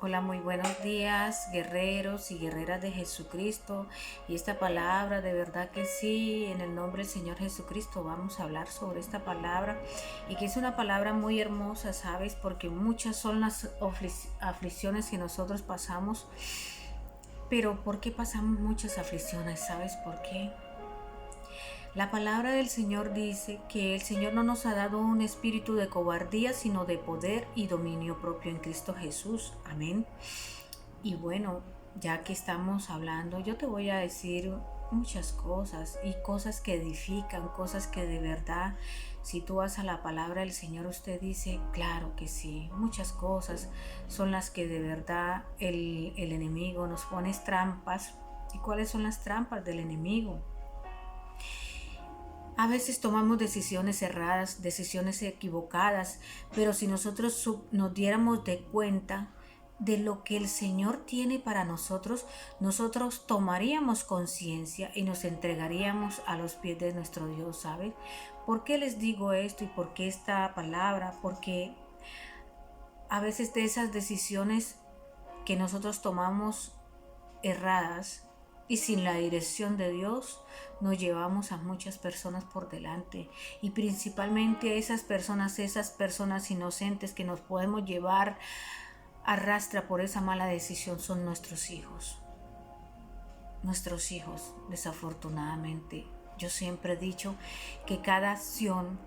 Hola, muy buenos días, guerreros y guerreras de Jesucristo. Y esta palabra, de verdad que sí, en el nombre del Señor Jesucristo vamos a hablar sobre esta palabra. Y que es una palabra muy hermosa, ¿sabes? Porque muchas son las aflicciones que nosotros pasamos. Pero ¿por qué pasamos muchas aflicciones? ¿Sabes por qué? La palabra del Señor dice que el Señor no nos ha dado un espíritu de cobardía, sino de poder y dominio propio en Cristo Jesús. Amén. Y bueno, ya que estamos hablando, yo te voy a decir muchas cosas y cosas que edifican, cosas que de verdad, si tú vas a la palabra del Señor, usted dice, claro que sí, muchas cosas son las que de verdad el enemigo nos pone trampas. ¿Y cuáles son las trampas del enemigo? A veces tomamos decisiones erradas, decisiones equivocadas, pero si nosotros nos diéramos de cuenta de lo que el Señor tiene para nosotros, nosotros tomaríamos conciencia y nos entregaríamos a los pies de nuestro Dios, ¿sabes? ¿Por qué les digo esto y por qué esta palabra? Porque a veces de esas decisiones que nosotros tomamos erradas y sin la dirección de Dios, nos llevamos a muchas personas por delante, y principalmente esas personas inocentes que nos podemos llevar arrastra por esa mala decisión son nuestros hijos. Nuestros hijos, desafortunadamente. Yo siempre he dicho que cada acción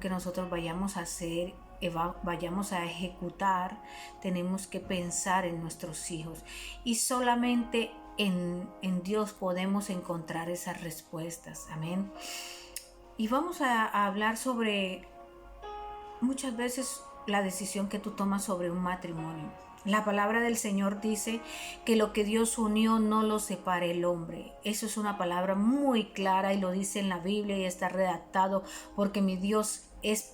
que nosotros vayamos a hacer, vayamos a ejecutar, tenemos que pensar en nuestros hijos. Y solamente en Dios podemos encontrar esas respuestas. Amén. Y vamos a hablar sobre muchas veces la decisión que tú tomas sobre un matrimonio. La palabra del Señor dice que lo que Dios unió no lo separe el hombre. Eso es una palabra muy clara y lo dice en la Biblia y está redactado porque mi Dios es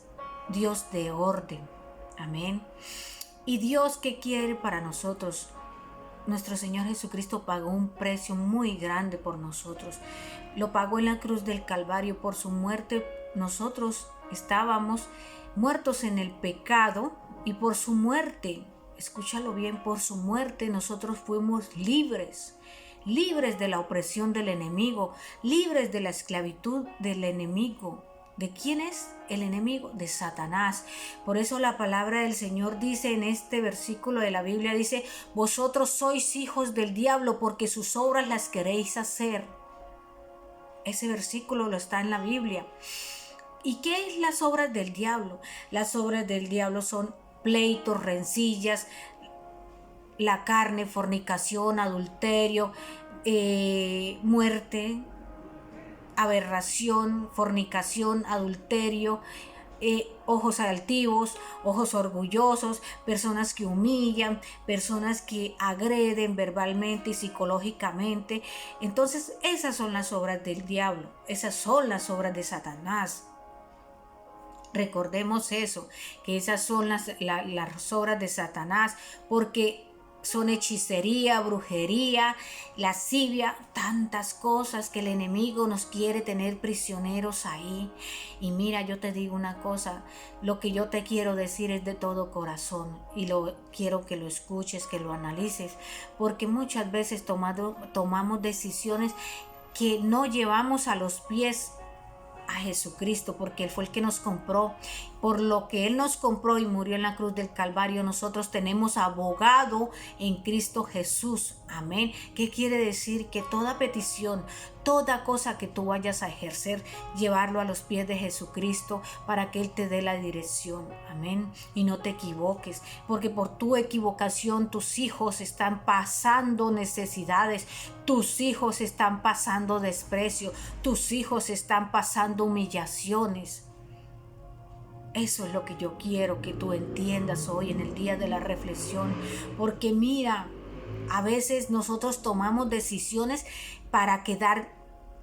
Dios de orden. Amén. Y Dios, ¿qué quiere para nosotros? Nuestro Señor Jesucristo pagó un precio muy grande por nosotros. Lo pagó en la cruz del Calvario. Por su muerte nosotros estábamos muertos en el pecado, y por su muerte, escúchalo bien, por su muerte nosotros fuimos libres. Libres de la opresión del enemigo, libres de la esclavitud del enemigo. ¿De quién es el enemigo? De Satanás. Por eso la palabra del Señor dice en este versículo de la Biblia, dice, vosotros sois hijos del diablo porque sus obras las queréis hacer. Ese versículo lo está en la Biblia. ¿Y qué es las obras del diablo? Las obras del diablo son pleitos, rencillas, la carne, fornicación, adulterio, muerte, aberración, fornicación, adulterio, ojos altivos, ojos orgullosos, personas que humillan, personas que agreden verbalmente y psicológicamente. Entonces esas son las obras del diablo, esas son las obras de Satanás. Recordemos eso, que esas son las obras de Satanás, porque son hechicería, brujería, lascivia, tantas cosas que el enemigo nos quiere tener prisioneros ahí. Y mira, yo te digo una cosa, lo que yo te quiero decir es de todo corazón, y quiero que lo escuches, que lo analices, porque muchas veces tomamos decisiones que no llevamos a los pies a Jesucristo, porque Él fue el que nos compró. Por lo que Él nos compró y murió en la cruz del Calvario, nosotros tenemos abogado en Cristo Jesús. Amén. ¿Qué quiere decir? Que toda petición, toda cosa que tú vayas a ejercer, llevarlo a los pies de Jesucristo para que Él te dé la dirección. Amén. Y no te equivoques, porque por tu equivocación tus hijos están pasando necesidades, tus hijos están pasando desprecio, tus hijos están pasando humillaciones. Eso es lo que yo quiero que tú entiendas hoy en el día de la reflexión, porque mira, a veces nosotros tomamos decisiones para quedar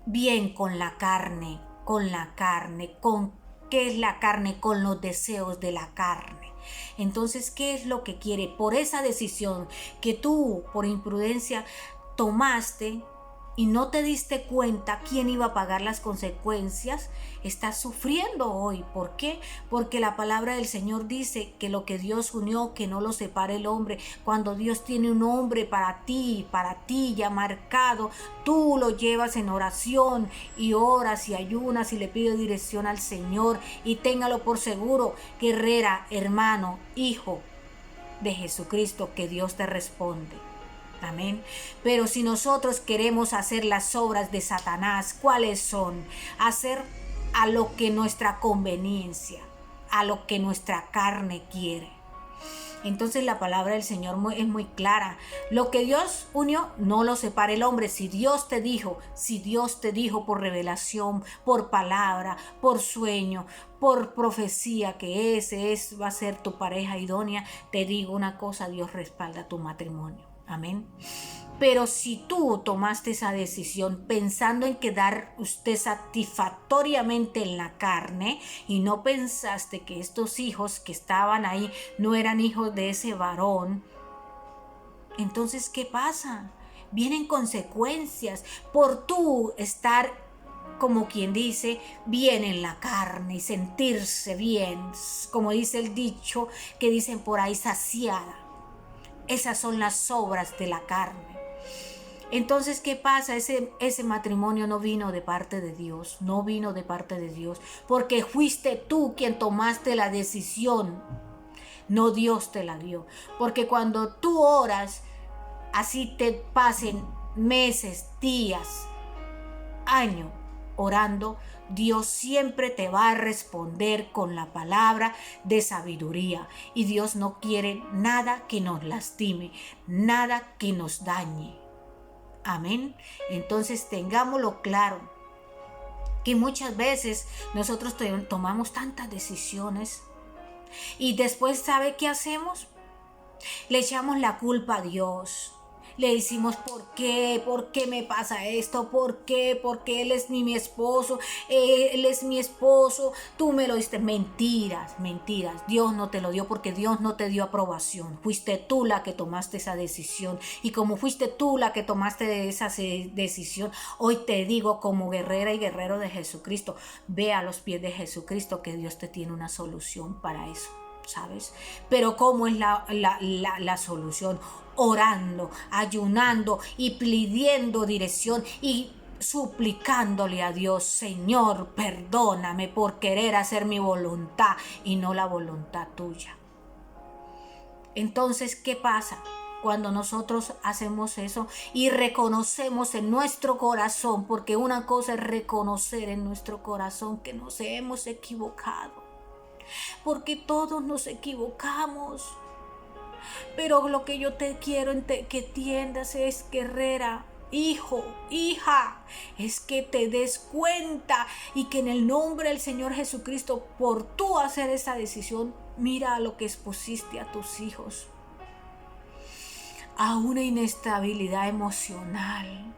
bien con la carne, con ¿qué es la carne? Con los deseos de la carne. Entonces, ¿qué es lo que quiere? Por esa decisión que tú, por imprudencia, tomaste, y no te diste cuenta quién iba a pagar las consecuencias, estás sufriendo hoy. ¿Por qué? Porque la palabra del Señor dice que lo que Dios unió, que no lo separe el hombre. Cuando Dios tiene un hombre para ti ya marcado, tú lo llevas en oración y oras y ayunas y le pides dirección al Señor, y téngalo por seguro, guerrera, hermano, hijo de Jesucristo, que Dios te responde. Amén. Pero si nosotros queremos hacer las obras de Satanás, ¿cuáles son? Hacer a lo que nuestra conveniencia, a lo que nuestra carne quiere. Entonces la palabra del Señor es muy clara. Lo que Dios unió, no lo separe el hombre. Si Dios te dijo por revelación, por palabra, por sueño, por profecía, que ese va a ser tu pareja idónea, te digo una cosa: Dios respalda tu matrimonio. Amén. Pero si tú tomaste esa decisión pensando en quedar usted satisfactoriamente en la carne y no pensaste que estos hijos que estaban ahí no eran hijos de ese varón, entonces ¿qué pasa? Vienen consecuencias por tú estar, como quien dice, bien en la carne y sentirse bien, como dice el dicho que dicen por ahí, saciada. Esas son las obras de la carne. Entonces, ¿qué pasa? Ese matrimonio no vino de parte de Dios, no vino de parte de Dios, porque fuiste tú quien tomaste la decisión, no Dios te la dio. Porque cuando tú oras, así te pasen meses, días, años orando, Dios siempre te va a responder con la palabra de sabiduría. Y Dios no quiere nada que nos lastime, nada que nos dañe. Amén. Entonces tengámoslo claro, que muchas veces nosotros tomamos tantas decisiones y después, ¿sabe qué hacemos? Le echamos la culpa a Dios. Le decimos, ¿por qué? ¿Por qué me pasa esto? ¿Por qué? Porque Él es mi esposo. Él es mi esposo. Tú me lo diste. Mentiras, mentiras. Dios no te lo dio, porque Dios no te dio aprobación. Fuiste tú la que tomaste esa decisión. Y como fuiste tú la que tomaste esa decisión, hoy te digo, como guerrera y guerrero de Jesucristo, ve a los pies de Jesucristo, que Dios te tiene una solución para eso. ¿Sabes? Pero ¿cómo es la solución? Orando, ayunando y pidiendo dirección y suplicándole a Dios: Señor, perdóname por querer hacer mi voluntad y no la voluntad tuya. Entonces, ¿qué pasa? Cuando nosotros hacemos eso y reconocemos en nuestro corazón, porque una cosa es reconocer en nuestro corazón que nos hemos equivocado, porque todos nos equivocamos. Pero lo que yo te quiero que entiendas es, guerrera, hijo, hija, es que te des cuenta y que en el nombre del Señor Jesucristo, por tú hacer esa decisión, mira a lo que expusiste a tus hijos, a una inestabilidad emocional,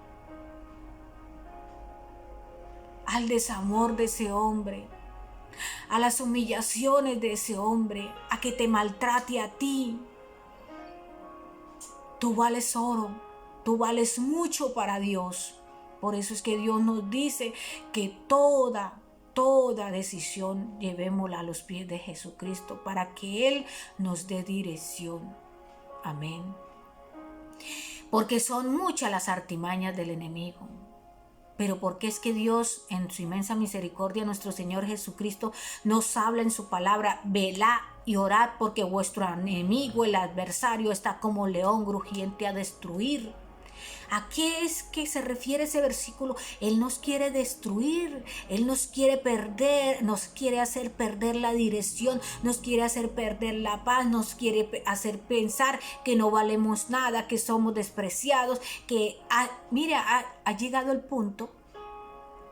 al desamor de ese hombre, a las humillaciones de ese hombre, a que te maltrate a ti. Tú vales oro, tú vales mucho para Dios. Por eso es que Dios nos dice que toda decisión llevémosla a los pies de Jesucristo, para que Él nos dé dirección. Amén. Porque son muchas las artimañas del enemigo. Pero porque es que Dios, en su inmensa misericordia, nuestro Señor Jesucristo, nos habla en su palabra: velad y orad, porque vuestro enemigo, el adversario, está como león rugiente a destruir. ¿A qué es que se refiere ese versículo? Él nos quiere destruir, Él nos quiere perder, nos quiere hacer perder la dirección, nos quiere hacer perder la paz, nos quiere hacer pensar que no valemos nada, que somos despreciados, que ha llegado el punto,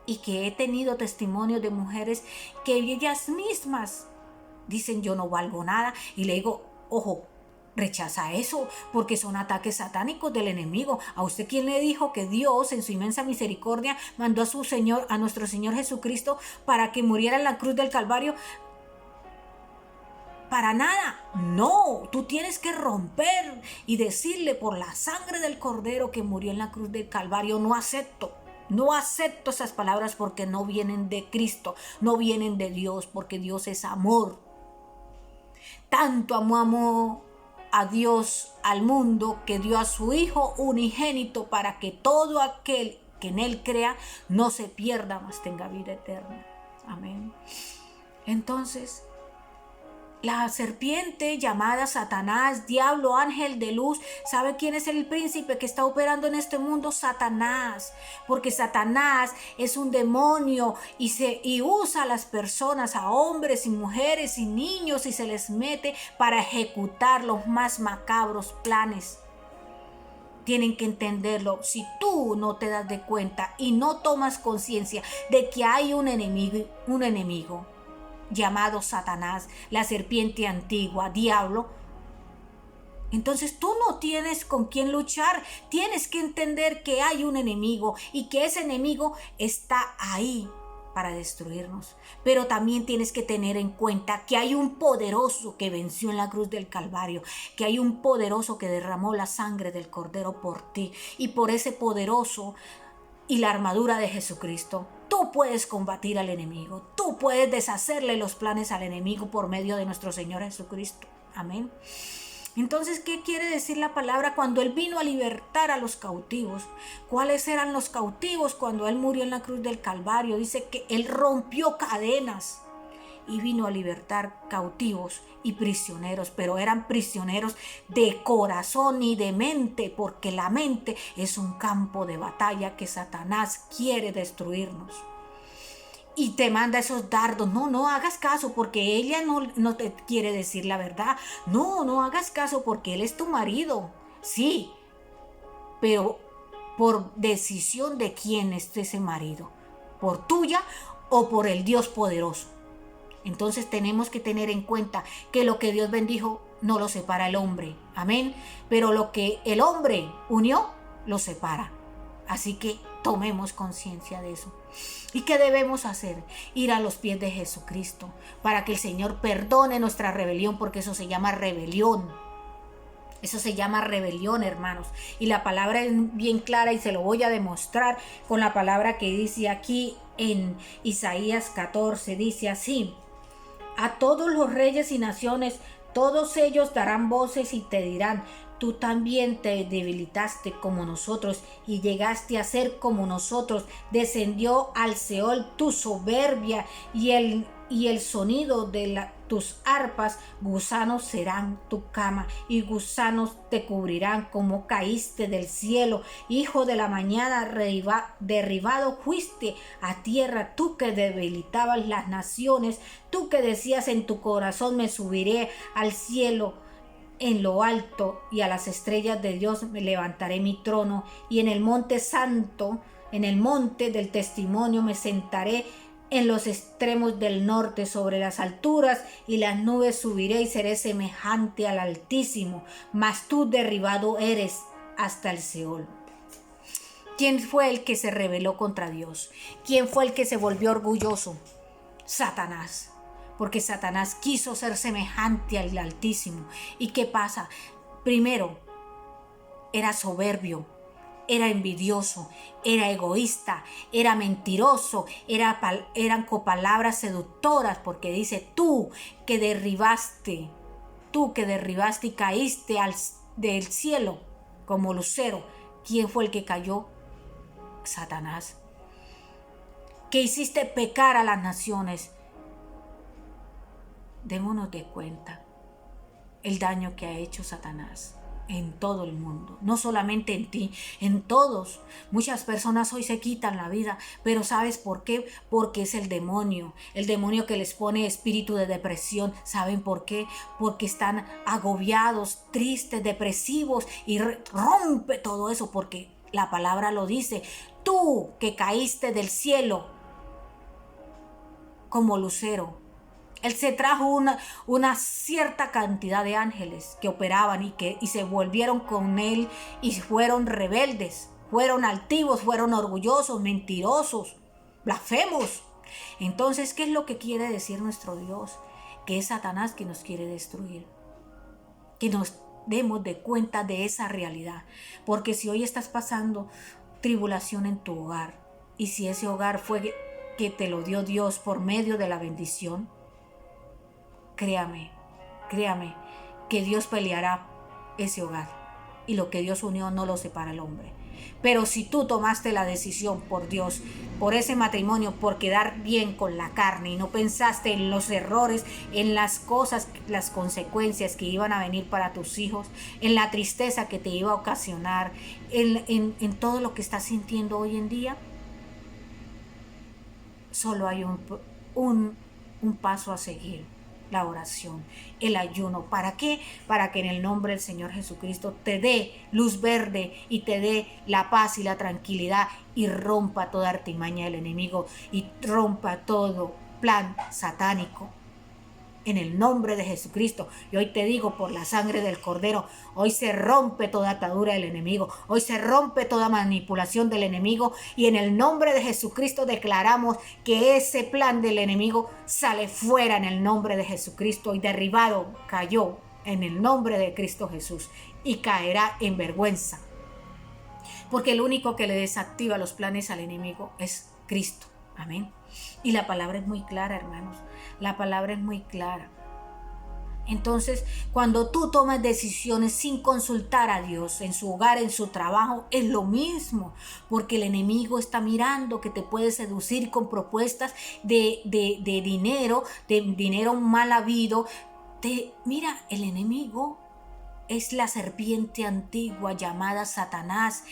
y que he tenido testimonios de mujeres que ellas mismas dicen: yo no valgo nada, y le digo: ojo, rechaza eso, porque son ataques satánicos del enemigo. ¿A usted quién le dijo que Dios, en su inmensa misericordia, mandó a nuestro Señor Jesucristo para que muriera en la cruz del Calvario para nada. No, tú tienes que romper y decirle: por la sangre del Cordero que murió en la cruz del Calvario, no acepto. No acepto esas palabras porque no vienen de Cristo, no vienen de Dios, porque Dios es amor. Tanto amó a Dios al mundo que dio a su Hijo unigénito para que todo aquel que en Él crea no se pierda, mas tenga vida eterna. Amén. Entonces, la serpiente llamada Satanás, diablo, ángel de luz, ¿sabe quién es el príncipe que está operando en este mundo? Satanás, porque Satanás es un demonio y usa a las personas, a hombres y mujeres y niños, y se les mete para ejecutar los más macabros planes. Tienen que entenderlo. Si tú no te das de cuenta y no tomas conciencia de que hay un enemigo llamado Satanás, la serpiente antigua, diablo, entonces tú no tienes con quién luchar. Tienes que entender que hay un enemigo y que ese enemigo está ahí para destruirnos. Pero también tienes que tener en cuenta que hay un poderoso que venció en la cruz del Calvario, que hay un poderoso que derramó la sangre del Cordero por ti, y por ese poderoso y la armadura de Jesucristo, tú puedes combatir al enemigo, tú puedes deshacerle los planes al enemigo por medio de nuestro Señor Jesucristo. Amén. Entonces, ¿qué quiere decir la palabra cuando Él vino a libertar a los cautivos? ¿Cuáles eran los cautivos cuando Él murió en la cruz del Calvario? Dice que Él rompió cadenas y vino a libertar cautivos y prisioneros, pero eran prisioneros de corazón y de mente, porque la mente es un campo de batalla que Satanás quiere destruirnos. Y te manda esos dardos. No hagas caso porque ella no te quiere decir la verdad. No hagas caso porque él es tu marido. Sí, pero por decisión de quién es ese marido, por tuya o por el Dios poderoso. Entonces tenemos que tener en cuenta que lo que Dios bendijo no lo separa el hombre. Amén. Pero lo que el hombre unió, lo separa. Así que tomemos conciencia de eso. ¿Y qué debemos hacer? Ir a los pies de Jesucristo para que el Señor perdone nuestra rebelión, porque eso se llama rebelión. Eso se llama rebelión, hermanos. Y la palabra es bien clara y se lo voy a demostrar con la palabra que dice aquí en Isaías 14. Dice así: a todos los reyes y naciones, todos ellos darán voces y te dirán: tú también te debilitaste como nosotros y llegaste a ser como nosotros. Descendió al Seol tu soberbia y el sonido de tus arpas. Gusanos serán tu cama y gusanos te cubrirán, como caíste del cielo. Hijo de la mañana, derribado fuiste a tierra, tú que debilitabas las naciones, tú que decías en tu corazón: me subiré al cielo, en lo alto, y a las estrellas de Dios me levantaré mi trono, y en el monte santo, en el monte del testimonio me sentaré, en los extremos del norte, sobre las alturas y las nubes subiré y seré semejante al Altísimo. Mas tú derribado eres hasta el Seol. ¿Quién fue el que se rebeló contra Dios? ¿Quién fue el que se volvió orgulloso? Satanás. Porque Satanás quiso ser semejante al Altísimo. ¿Y qué pasa? Primero, era soberbio, era envidioso, era egoísta, era mentiroso, eran con palabras seductoras, porque dice: tú que derribaste y caíste del cielo como lucero. ¿Quién fue el que cayó? Satanás. Que hiciste pecar a las naciones. Démonos de cuenta el daño que ha hecho Satanás en todo el mundo, no solamente en ti, en todos. Muchas personas hoy se quitan la vida, pero ¿sabes por qué? Porque es el demonio que les pone espíritu de depresión. ¿Saben por qué? Porque están agobiados, tristes, depresivos, y rompe todo eso, porque la palabra lo dice: tú que caíste del cielo como lucero. Él se trajo una cierta cantidad de ángeles que operaban y se volvieron con él y fueron rebeldes, fueron altivos, fueron orgullosos, mentirosos, blasfemos. Entonces, ¿qué es lo que quiere decir nuestro Dios? que es Satanás que nos quiere destruir. Que nos demos de cuenta de esa realidad. Porque si hoy estás pasando tribulación en tu hogar, y si ese hogar fue que te lo dio Dios por medio de la bendición, créame que Dios peleará ese hogar, y lo que Dios unió no lo separa el hombre. Pero si tú tomaste la decisión por Dios, por ese matrimonio, por quedar bien con la carne, y no pensaste en los errores, en las cosas, las consecuencias que iban a venir para tus hijos, en la tristeza que te iba a ocasionar, en todo lo que estás sintiendo hoy en día, solo hay un paso a seguir: la oración, el ayuno. ¿Para qué? Para que en el nombre del Señor Jesucristo te dé luz verde y te dé la paz y la tranquilidad, y rompa toda artimaña del enemigo y rompa todo plan satánico. En el nombre de Jesucristo. Y hoy te digo, por la sangre del Cordero, hoy se rompe toda atadura del enemigo, hoy se rompe toda manipulación del enemigo, y en el nombre de Jesucristo declaramos que ese plan del enemigo sale fuera en el nombre de Jesucristo, y derribado cayó en el nombre de Cristo Jesús, y caerá en vergüenza, porque el único que le desactiva los planes al enemigo es Cristo. Amén. Y la palabra es muy clara, hermanos. La palabra es muy clara. Entonces, cuando tú tomas decisiones sin consultar a Dios, en su hogar, en su trabajo, es lo mismo, porque el enemigo está mirando que te puede seducir con propuestas de dinero mal habido. Mira, el enemigo es la serpiente antigua llamada Satanás,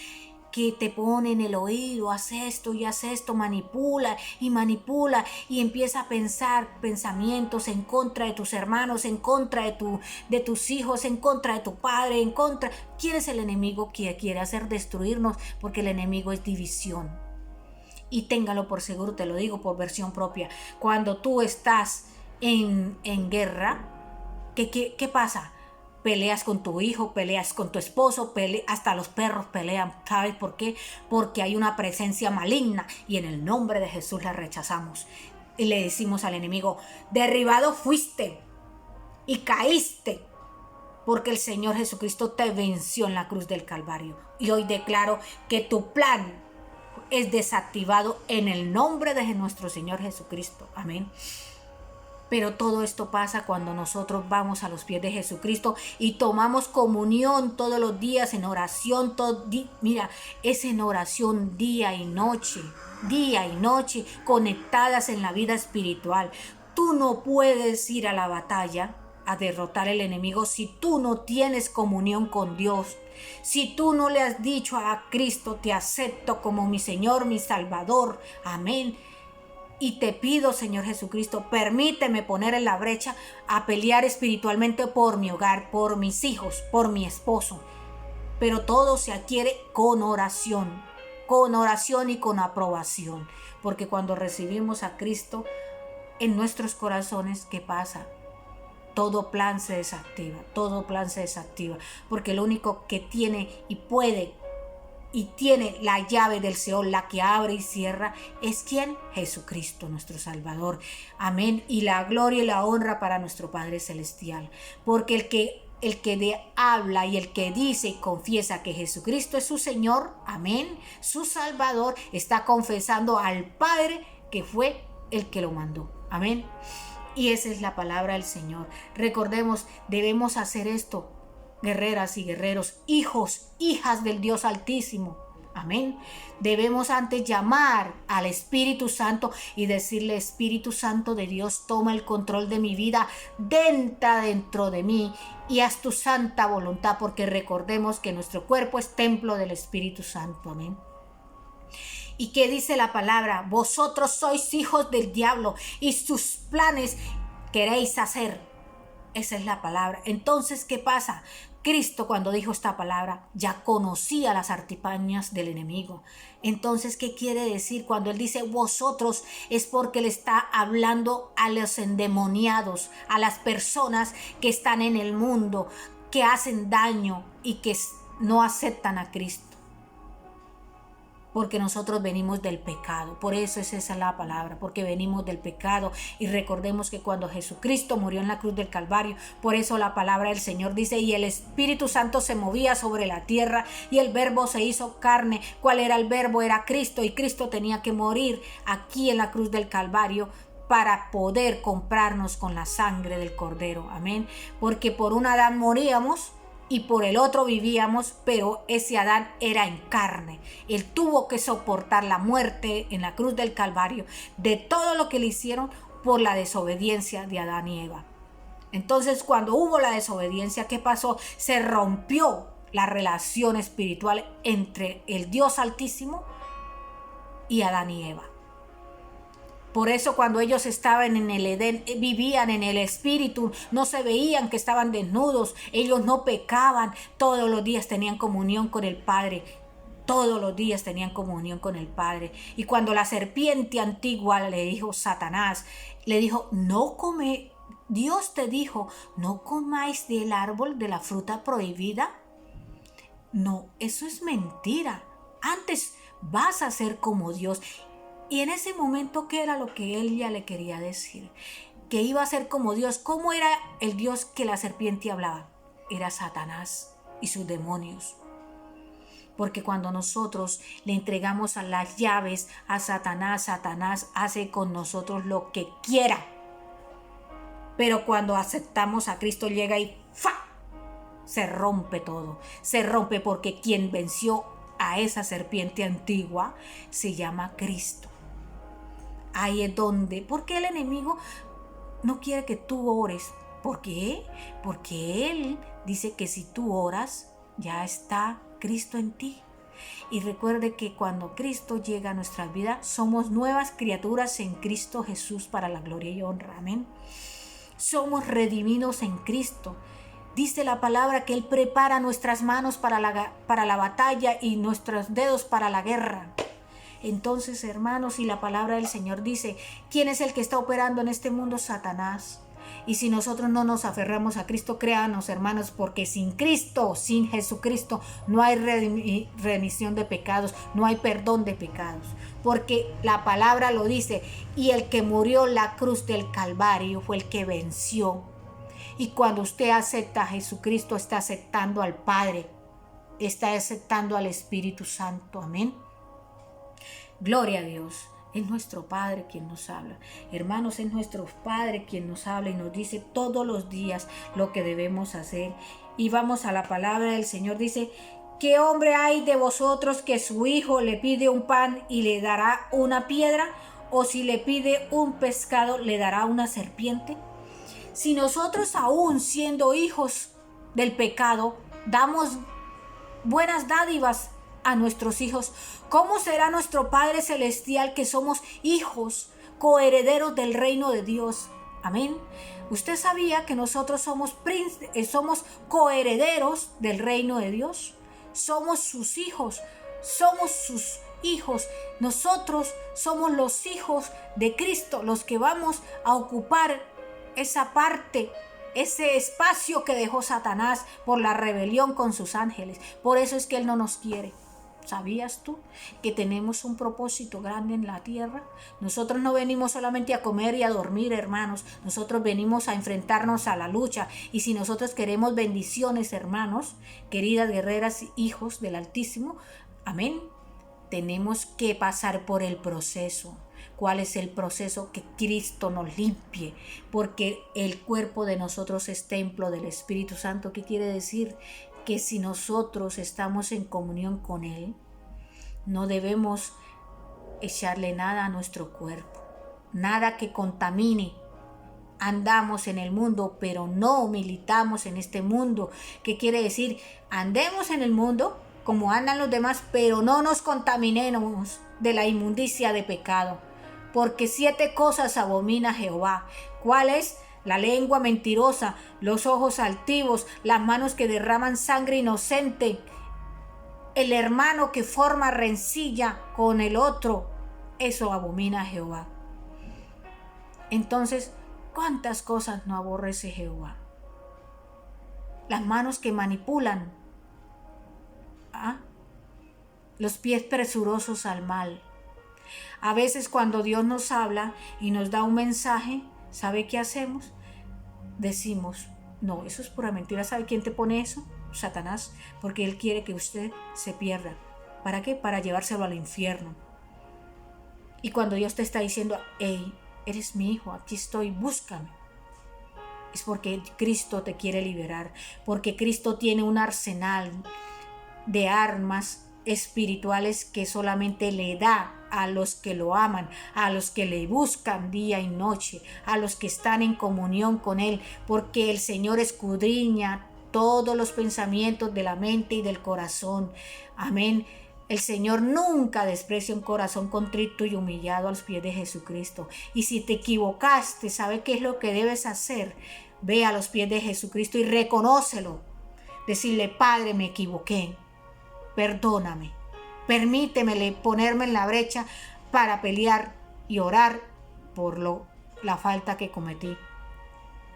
que te pone en el oído: haz esto y haz esto, manipula y empieza a pensar pensamientos en contra de tus hermanos, en contra de tus hijos, en contra de tu padre, en contra. ¿Quién es el enemigo que quiere hacer destruirnos? Porque el enemigo es división. Y téngalo por seguro, te lo digo por versión propia. Cuando tú estás en guerra, ¿qué pasa? Peleas con tu hijo, peleas con tu esposo, hasta los perros pelean. ¿Sabes por qué? Porque hay una presencia maligna, y en el nombre de Jesús la rechazamos. Y le decimos al enemigo: derribado fuiste y caíste, porque el Señor Jesucristo te venció en la cruz del Calvario. Y hoy declaro que tu plan es desactivado en el nombre de nuestro Señor Jesucristo. Amén. Pero todo esto pasa cuando nosotros vamos a los pies de Jesucristo y tomamos comunión todos los días en oración. Mira, es en oración día y noche, conectadas en la vida espiritual. Tú no puedes ir a la batalla a derrotar el enemigo si tú no tienes comunión con Dios. Si tú no le has dicho a Cristo: te acepto como mi Señor, mi Salvador. Amén. Y te pido, Señor Jesucristo, permíteme poner en la brecha a pelear espiritualmente por mi hogar, por mis hijos, por mi esposo. Pero todo se adquiere con oración y con aprobación. Porque cuando recibimos a Cristo en nuestros corazones, ¿qué pasa? Todo plan se desactiva, porque el único que tiene y puede y tiene la llave del Seol, la que abre y cierra, es ¿quién? Jesucristo, nuestro Salvador. Amén. Y la gloria y la honra para nuestro Padre Celestial. Porque el que habla y el que dice y confiesa que Jesucristo es su Señor, amén, su Salvador, está confesando al Padre que fue el que lo mandó. Amén. Y esa es la palabra del Señor. Recordemos, debemos hacer esto, guerreras y guerreros, hijos, hijas del Dios Altísimo. Amén. Debemos antes llamar al Espíritu Santo y decirle: Espíritu Santo de Dios, toma el control de mi vida, entra dentro de mí y haz tu santa voluntad, porque recordemos que nuestro cuerpo es templo del Espíritu Santo. Amén. ¿Y qué dice la palabra? Vosotros sois hijos del diablo y sus planes queréis hacer. Esa es la palabra. Entonces, ¿qué pasa? Cristo, cuando dijo esta palabra, ya conocía las artimañas del enemigo. Entonces, ¿qué quiere decir? Cuando él dice vosotros, es porque le está hablando a los endemoniados, a las personas que están en el mundo, que hacen daño y que no aceptan a Cristo. porque nosotros venimos del pecado. Por eso es esa la palabra, porque venimos del pecado. Y recordemos que cuando Jesucristo murió en la cruz del Calvario, por eso la palabra del Señor dice, y el Espíritu Santo se movía sobre la tierra y el verbo se hizo carne. ¿Cuál era el verbo? Era Cristo, y Cristo tenía que morir aquí en la cruz del Calvario para poder comprarnos con la sangre del Cordero. Amén. Porque por un Adán moríamos y por el otro vivíamos, pero ese Adán era en carne. Él tuvo que soportar la muerte en la cruz del Calvario de todo lo que le hicieron por la desobediencia de Adán y Eva. Entonces, cuando hubo la desobediencia, ¿qué pasó? Se rompió la relación espiritual entre el Dios Altísimo y Adán y Eva. Por eso cuando ellos estaban en el Edén, vivían en el Espíritu, no se veían que estaban desnudos, ellos no pecaban, todos los días tenían comunión con el Padre, todos los días tenían comunión con el Padre. Y cuando la serpiente antigua le dijo Satanás, le dijo, no come, Dios te dijo, no comáis del árbol de la fruta prohibida. No, eso es mentira, antes vas a ser como Dios. Y en ese momento, ¿qué era lo que él ya le quería decir? Que iba a ser como Dios. ¿Cómo era el Dios que la serpiente hablaba? Era Satanás y sus demonios. Porque cuando nosotros le entregamos a las llaves a Satanás, Satanás hace con nosotros lo que quiera. Pero cuando aceptamos a Cristo llega y ¡fa! Se rompe todo. Se rompe porque quien venció a esa serpiente antigua se llama Cristo. Ahí es donde, porque el enemigo no quiere que tú ores. ¿Por qué? Porque él dice que si tú oras, ya está Cristo en ti. Y recuerde que cuando Cristo llega a nuestra vida, somos nuevas criaturas en Cristo Jesús para la gloria y honra. Amén. Somos redimidos en Cristo. Dice la palabra que Él prepara nuestras manos para la batalla y nuestros dedos para la guerra. Entonces, hermanos, y la palabra del Señor dice, ¿quién es el que está operando en este mundo? Satanás. Y si nosotros no nos aferramos a Cristo, créanos, hermanos, porque sin Cristo, sin Jesucristo, no hay remisión de pecados, no hay perdón de pecados. Porque la palabra lo dice, y el que murió en la cruz del Calvario fue el que venció. Y cuando usted acepta a Jesucristo, está aceptando al Padre, está aceptando al Espíritu Santo. Amén. Gloria a Dios. Es nuestro Padre quien nos habla. Hermanos, es nuestro Padre quien nos habla y nos dice todos los días lo que debemos hacer. Y vamos a la palabra del Señor. Dice, ¿qué hombre hay de vosotros que su hijo le pide un pan y le dará una piedra? ¿O si le pide un pescado, le dará una serpiente? Si nosotros aún siendo hijos del pecado, damos buenas dádivas a nuestros hijos, ¿cómo será nuestro Padre Celestial que somos hijos, coherederos del reino de Dios? Amén. ¿Usted sabía que nosotros somos coherederos del reino de Dios? Somos sus hijos, somos sus hijos. Nosotros somos los hijos de Cristo, los que vamos a ocupar esa parte, ese espacio que dejó Satanás por la rebelión con sus ángeles. Por eso es que Él no nos quiere. ¿Sabías tú que tenemos un propósito grande en la tierra? Nosotros no venimos solamente a comer y a dormir, hermanos. Nosotros venimos a enfrentarnos a la lucha. Y si nosotros queremos bendiciones, hermanos, queridas guerreras, hijos del Altísimo, amén, tenemos que pasar por el proceso. ¿Cuál es el proceso? Que Cristo nos limpie, porque el cuerpo de nosotros es templo del Espíritu Santo. ¿Qué quiere decir? Que si nosotros estamos en comunión con Él, no debemos echarle nada a nuestro cuerpo, nada que contamine. Andamos en el mundo, pero no militamos en este mundo. ¿Qué quiere decir? Andemos en el mundo como andan los demás, pero no nos contaminemos de la inmundicia de pecado. Porque 7 cosas abomina Jehová. ¿Cuáles? La lengua mentirosa, los ojos altivos, las manos que derraman sangre inocente, el hermano que forma rencilla con el otro. Eso abomina Jehová. Entonces, ¿cuántas cosas no aborrece Jehová? Las manos que manipulan. los pies presurosos al mal. A veces cuando Dios nos habla y nos da un mensaje, ¿sabe qué hacemos? Decimos, no, eso es pura mentira. ¿Sabe quién te pone eso? Satanás, porque él quiere que usted se pierda. ¿Para qué? Para llevárselo al infierno. Y cuando Dios te está diciendo, hey, eres mi hijo, aquí estoy, búscame, es porque Cristo te quiere liberar, porque Cristo tiene un arsenal de armas espirituales que solamente le da a los que lo aman, a los que le buscan día y noche, a los que están en comunión con Él, porque el Señor escudriña todos los pensamientos de la mente y del corazón. Amén. El Señor nunca desprecia un corazón contrito y humillado a los pies de Jesucristo. Y si te equivocaste, ¿sabe qué es lo que debes hacer? Ve a los pies de Jesucristo y reconócelo. Decirle, Padre, me equivoqué. Perdóname. Permíteme ponerme en la brecha para pelear y orar por la falta que cometí.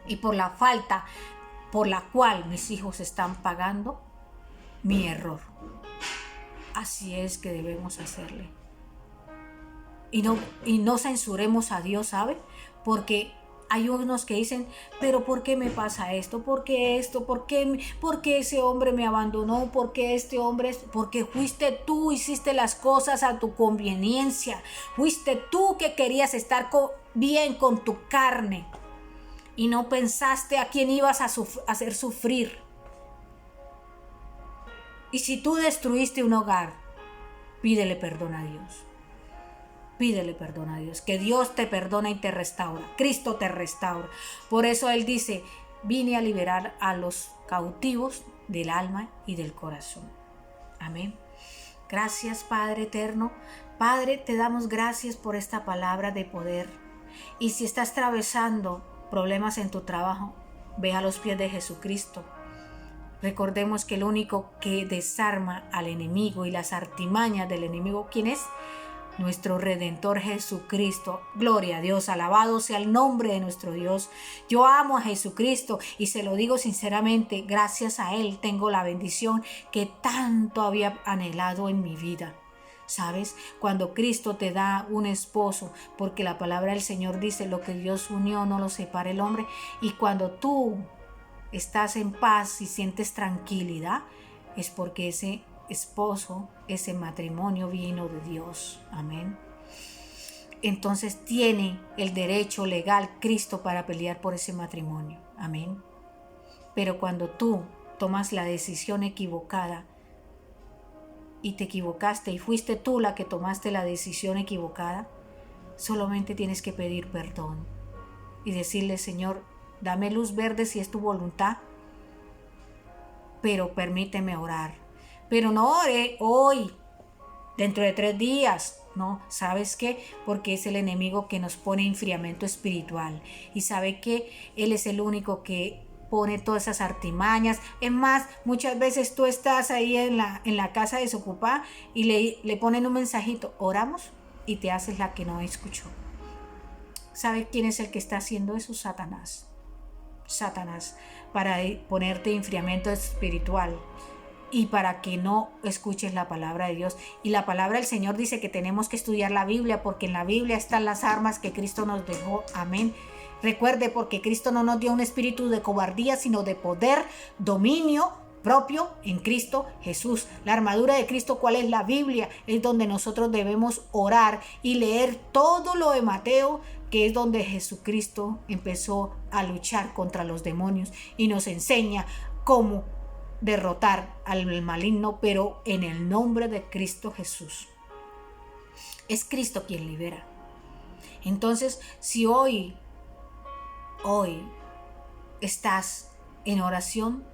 Y por la falta por la cual mis hijos están pagando mi error. Así es que debemos hacerle. Y no censuremos a Dios, ¿sabe? Porque hay unos que dicen, pero ¿por qué me pasa esto? ¿Por qué esto? ¿Por qué ese hombre me abandonó? ¿Por qué este hombre? Porque fuiste tú, hiciste las cosas a tu conveniencia. Fuiste tú que querías estar bien con tu carne. Y no pensaste a quién ibas a hacer sufrir. Y si tú destruiste un hogar, pídele perdón a Dios. Pídele perdón a Dios, que Dios te perdona y te restaura. Cristo te restaura. Por eso Él dice, vine a liberar a los cautivos del alma y del corazón. Amén. Gracias, Padre eterno. Padre, te damos gracias por esta palabra de poder. Y si estás atravesando problemas en tu trabajo, ve a los pies de Jesucristo. Recordemos que el único que desarma al enemigo y las artimañas del enemigo, ¿quién es? Nuestro Redentor Jesucristo. Gloria a Dios, alabado sea el nombre de nuestro Dios. Yo amo a Jesucristo y se lo digo sinceramente, gracias a Él tengo la bendición que tanto había anhelado en mi vida. ¿Sabes? Cuando Cristo te da un esposo, porque la palabra del Señor dice, lo que Dios unió no lo separa el hombre, y cuando tú estás en paz y sientes tranquilidad, es porque ese esposo, ese matrimonio vino de Dios. Amén. Entonces tiene el derecho legal Cristo para pelear por ese matrimonio. Amén. Pero cuando tú tomas la decisión equivocada y te equivocaste y fuiste tú la que tomaste la decisión equivocada, solamente tienes que pedir perdón y decirle, Señor, dame luz verde si es tu voluntad, pero permíteme orar. Pero no ore hoy, dentro de 3 días. No, ¿sabes qué? Porque es el enemigo que nos pone enfriamiento espiritual. Y sabe que Él es el único que pone todas esas artimañas. Es más, muchas veces tú estás ahí en la casa desocupada y le ponen un mensajito, oramos, y te haces la que no escuchó. ¿Sabe quién es el que está haciendo eso? Satanás. Satanás, para ponerte enfriamiento espiritual y para que no escuches la palabra de Dios. Y la palabra del Señor dice que tenemos que estudiar la Biblia, porque en la Biblia están las armas que Cristo nos dejó. Amén. Recuerde, porque Cristo no nos dio un espíritu de cobardía, sino de poder, dominio propio en Cristo Jesús. La armadura de Cristo, ¿cuál es? La Biblia. Es donde nosotros debemos orar y leer todo lo de Mateo, que es donde Jesucristo empezó a luchar contra los demonios y nos enseña cómo derrotar al maligno, pero en el nombre de Cristo Jesús. Es Cristo quien libera. Entonces, si hoy estás en oración,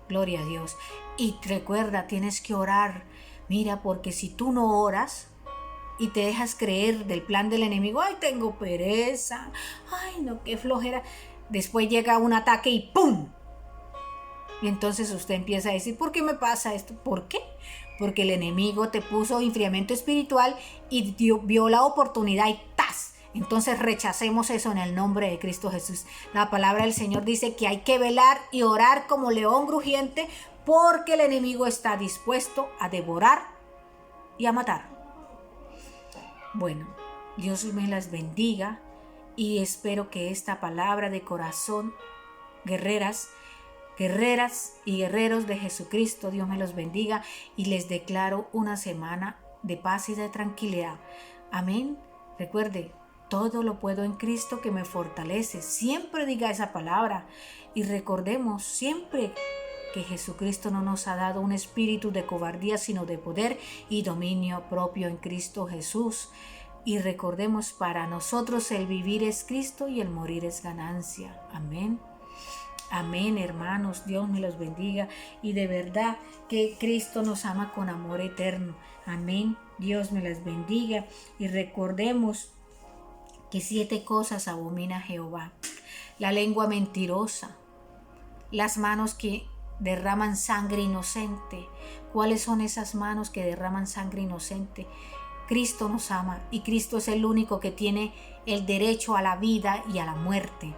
gloria a Dios. Y recuerda, tienes que orar. Mira, porque si tú no oras y te dejas creer del plan del enemigo, ay, tengo pereza, ay, no, qué flojera, después llega un ataque y ¡pum! Y entonces usted empieza a decir, ¿por qué me pasa esto? ¿Por qué? Porque el enemigo te puso enfriamiento espiritual y vio la oportunidad y ¡tas! Entonces rechacemos eso en el nombre de Cristo Jesús. La palabra del Señor dice que hay que velar y orar como león rugiente, porque el enemigo está dispuesto a devorar y a matar. Bueno, Dios me las bendiga y espero que esta palabra de corazón, guerreras y guerreros de Jesucristo, Dios me los bendiga y les declaro una semana de paz y de tranquilidad. Amén. Recuerde, todo lo puedo en Cristo que me fortalece. Siempre diga esa palabra y recordemos siempre que Jesucristo no nos ha dado un espíritu de cobardía, sino de poder y dominio propio en Cristo Jesús. Y recordemos, para nosotros el vivir es Cristo y el morir es ganancia. Amén. Amén, hermanos. Dios me los bendiga. Y de verdad que Cristo nos ama con amor eterno. Amén. Dios me las bendiga. Y recordemos que 7 cosas abomina Jehová: la lengua mentirosa, las manos que derraman sangre inocente. ¿Cuáles son esas manos que derraman sangre inocente? Cristo nos ama y Cristo es el único que tiene el derecho a la vida y a la muerte.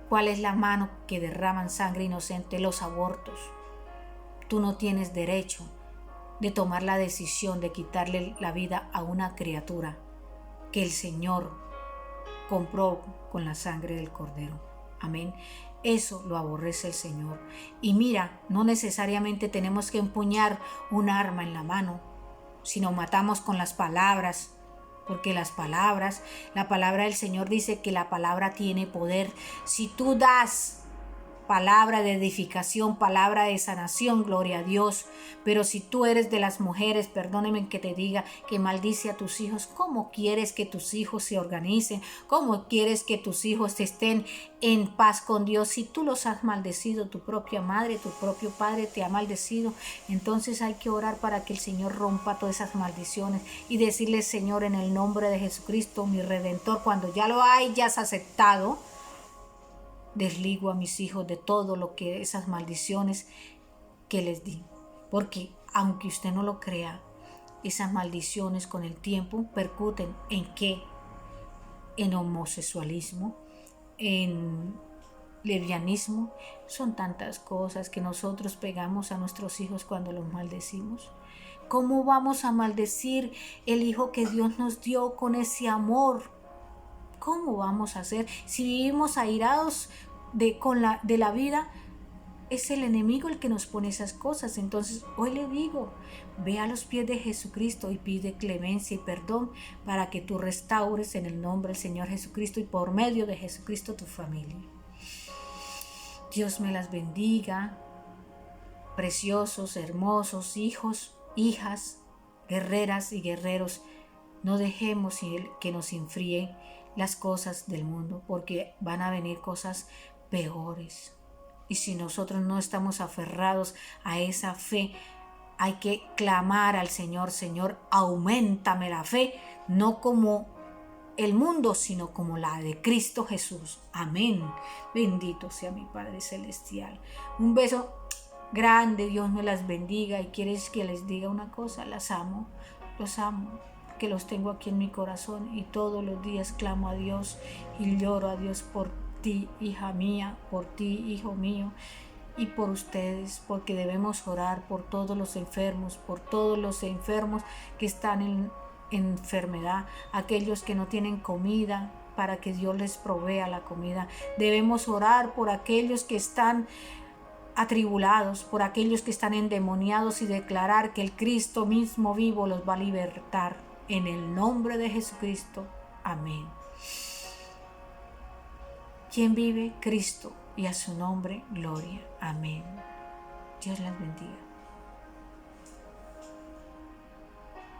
¿Cuál es la mano que derraman sangre inocente? Los abortos. Tú no tienes derecho de tomar la decisión de quitarle la vida a una criatura que el Señor compró con la sangre del Cordero. Amén. Eso lo aborrece el Señor. Y mira, no necesariamente tenemos que empuñar un arma en la mano, sino matamos con las palabras, porque la palabra del Señor dice que la palabra tiene poder. Si tú das palabra de edificación, palabra de sanación, gloria a Dios. Pero si tú eres de las mujeres, perdóneme que te diga, que maldice a tus hijos, ¿cómo quieres que tus hijos se organicen? ¿Cómo quieres que tus hijos estén en paz con Dios? Si tú los has maldecido, tu propia madre, tu propio padre te ha maldecido, entonces hay que orar para que el Señor rompa todas esas maldiciones y decirle: Señor, en el nombre de Jesucristo, mi Redentor, cuando ya lo hayas aceptado, desligo a mis hijos de todo lo que esas maldiciones que les di. Porque aunque usted no lo crea, esas maldiciones con el tiempo percuten ¿en qué? En homosexualismo, en lesbianismo. Son tantas cosas que nosotros pegamos a nuestros hijos cuando los maldecimos. ¿Cómo vamos a maldecir el hijo que Dios nos dio con ese amor? ¿Cómo vamos a hacer si vivimos airados de la vida? Es el enemigo el que nos pone esas cosas. Entonces hoy le digo, ve a los pies de Jesucristo y pide clemencia y perdón para que tú restaures en el nombre del Señor Jesucristo y por medio de Jesucristo tu familia. Dios me las bendiga, preciosos, hermosos hijos, hijas, guerreras y guerreros. No dejemos que nos enfríen las cosas del mundo, porque van a venir cosas peores. Y si nosotros no estamos aferrados a esa fe, hay que clamar al Señor: Señor, auméntame la fe, no como el mundo, sino como la de Cristo Jesús. Amén. Bendito sea mi Padre Celestial. Un beso grande, Dios me las bendiga. Y quieres que les diga una cosa: las amo, los amo, que los tengo aquí en mi corazón y todos los días clamo a Dios y lloro a Dios por ti, hija mía, por ti, hijo mío, y por ustedes, porque debemos orar por todos los enfermos que están en enfermedad, aquellos que no tienen comida, para que Dios les provea la comida. Debemos orar por aquellos que están atribulados, por aquellos que están endemoniados, y declarar que el Cristo mismo vivo los va a libertar. En el nombre de Jesucristo. Amén. ¿Quién vive? Cristo, y a su nombre gloria. Amén. Dios les bendiga.